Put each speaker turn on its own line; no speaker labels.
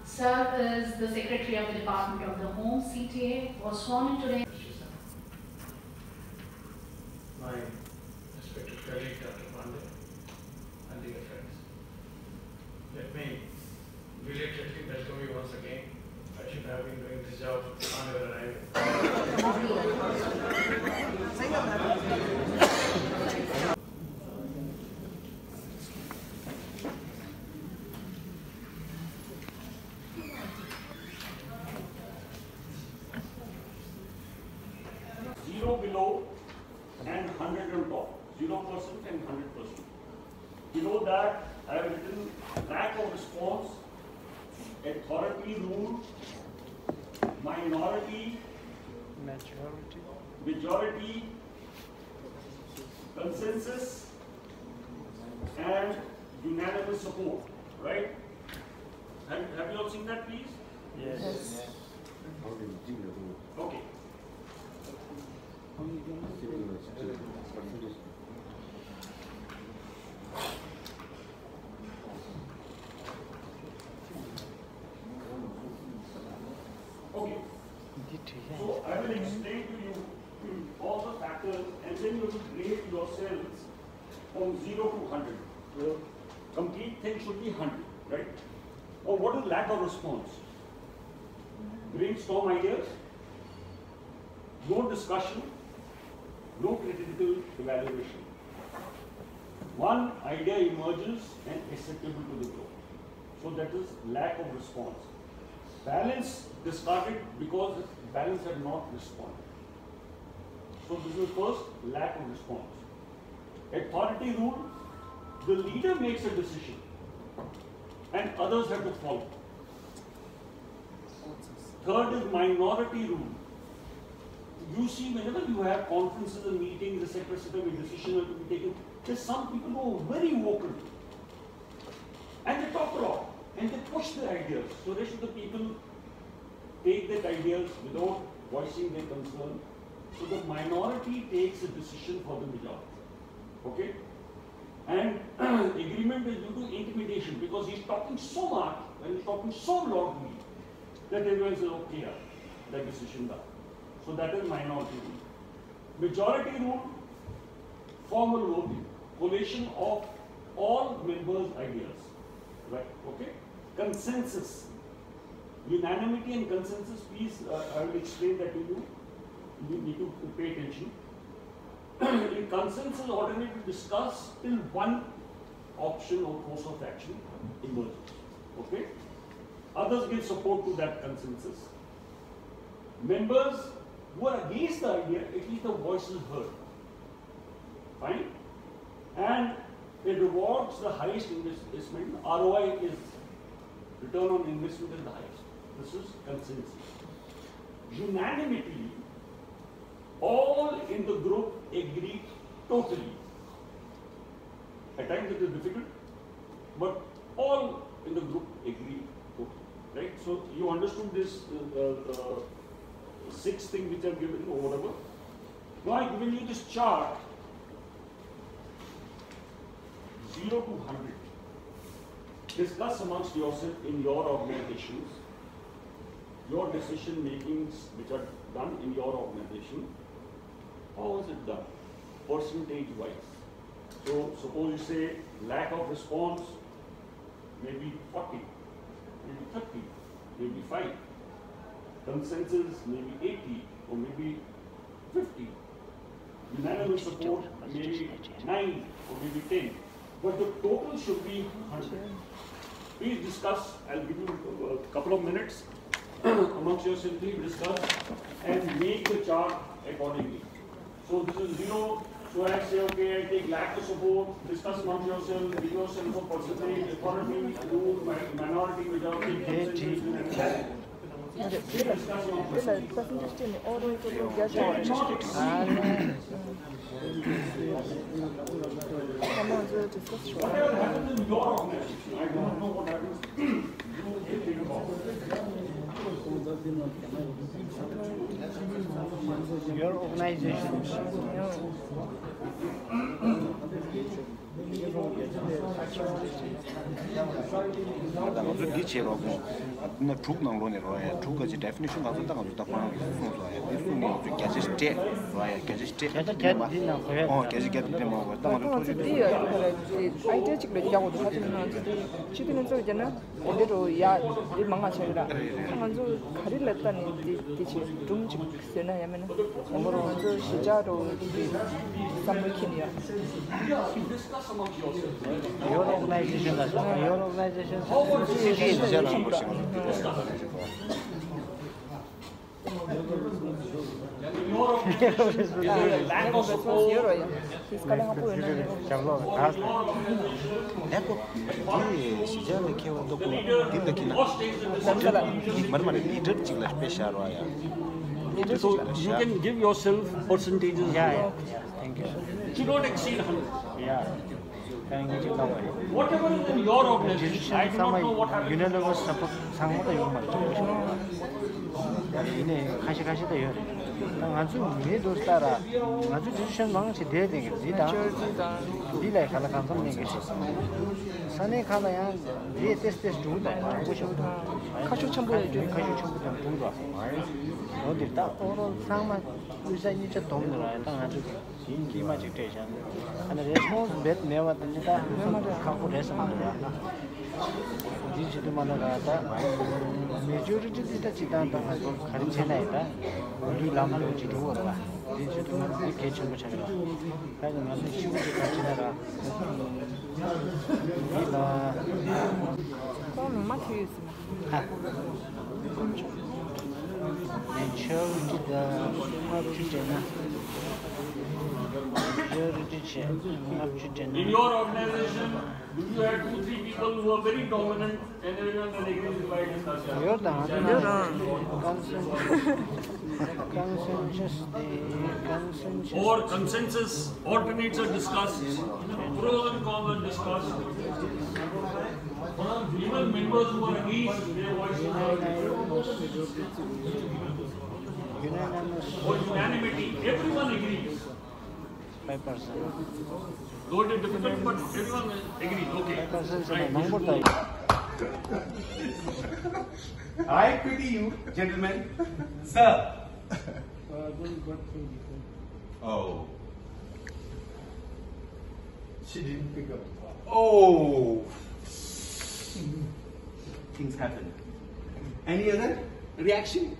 Sir is the Secretary of the Department of the Home, CTA, was sworn in today.
My respected colleague, Dr. Pandey, and dear friends, let me belatedly welcome you once again. I should have been doing this job on your arrival.
Zero below and 100 on top. 0% and 100%. Below that, I have written lack of response, authority rule, minority, majority, consensus, and unanimous support. Right? Have you all seen that, please?
Yes.
Okay. Okay. So I will explain to you all the factors, and then you will rate yourselves from 0 to 100. The complete thing should be 100, right? Or what is lack of response? Brainstorm ideas, no discussion, no critical evaluation. One idea emerges and acceptable to the group. So that is lack of response. Balance discarded because balance had not responded. So this is first, lack of response. Authority rule, the leader makes a decision and others have to follow. Third is minority rule. You see, whenever you have conferences and meetings, etc., a decision will be taken. There's some people who are very vocal and they talk a lot and they push their ideas. So rest of the people take that ideas without voicing their concern. So the minority takes a decision for the majority. Okay? And agreement is due to intimidation because he's talking so much and he's talking so loudly that everyone says, okay, that decision done. So that is minority rule. Majority rule, formal voting, collation of all members' ideas. Right? Okay? Consensus. Unanimity and consensus, please, I will explain that to you. You need to pay attention. In consensus, ordinary to discuss till one option or course of action emerges. Okay? Others give support to that consensus. Members who are against the idea, at least the voice is heard. Fine? And it rewards the highest investment. ROI is return on investment is the highest. This is consensus. Unanimity, all in the group agree totally. At times it is difficult, but all in the group agree totally. Right? So you understood this sixth thing which I have given or whatever. Now I have given you this chart 0 to 100. Discuss amongst yourself in your organizations, your decision makings which are done in your organization. How is it done? Percentage wise. So suppose you say lack of response, maybe 40, maybe 30, maybe 5. Consensus maybe 80 or maybe 50. Unanimous support maybe 9 or maybe 10. But the total should be 100. Please discuss. I'll give you a couple of minutes amongst yourselves. Please discuss and make the chart accordingly. So this is 0. So I say, okay, I take lack of support, discuss among yourselves, give yourself a percentage, authority, rule, minority, majority, consensus, whatever happens in your organization, I don't know what happens. You think about
Your organization. Your organization as well. Your organization
So you can give yourself percentages.
yeah, thank you.
You don't exceed 100.
Yeah.
Whatever is in your organization, I do not know what happens.
Unanimous support 상모도 요말. 이네 가시가시도 요. 아주 매도 따라 아주 디시션 망치 돼야 되겠지다. 딜라이 하나 감성 내게. 산에 가나야 이 테스트 두다. 보셔도 가슈 첨부해 줘. 가슈 첨부 좀 두다. 어디 딱 오늘 상만 의사님 저 동네라 딱 아주 인기만 직대잖아. 하나 레스폰스 몇 내왔답니다. 갖고 레스폰이야. 디지털 만나가다 메조리티다 지단다 가르쳐내다 우리 라마로 지도와 디지털 개천부 차려 가지고 나서 시부지 같이다가 이라
그럼 맞추겠습니다.
메조리티다 합주제나
In your organization, do you have 2-3 people who are very dominant and everyone can agree with my discussion? Or consensus, alternates are discussed, pros and cons are discussed. Even members who are against, their voice is or unanimity, everyone agrees.
5%.
Though it is difficult, but everyone agrees. Okay.
5%.
I pity you, gentlemen. Sir. Oh. She didn't pick up. Oh. Things happen. Any other reaction?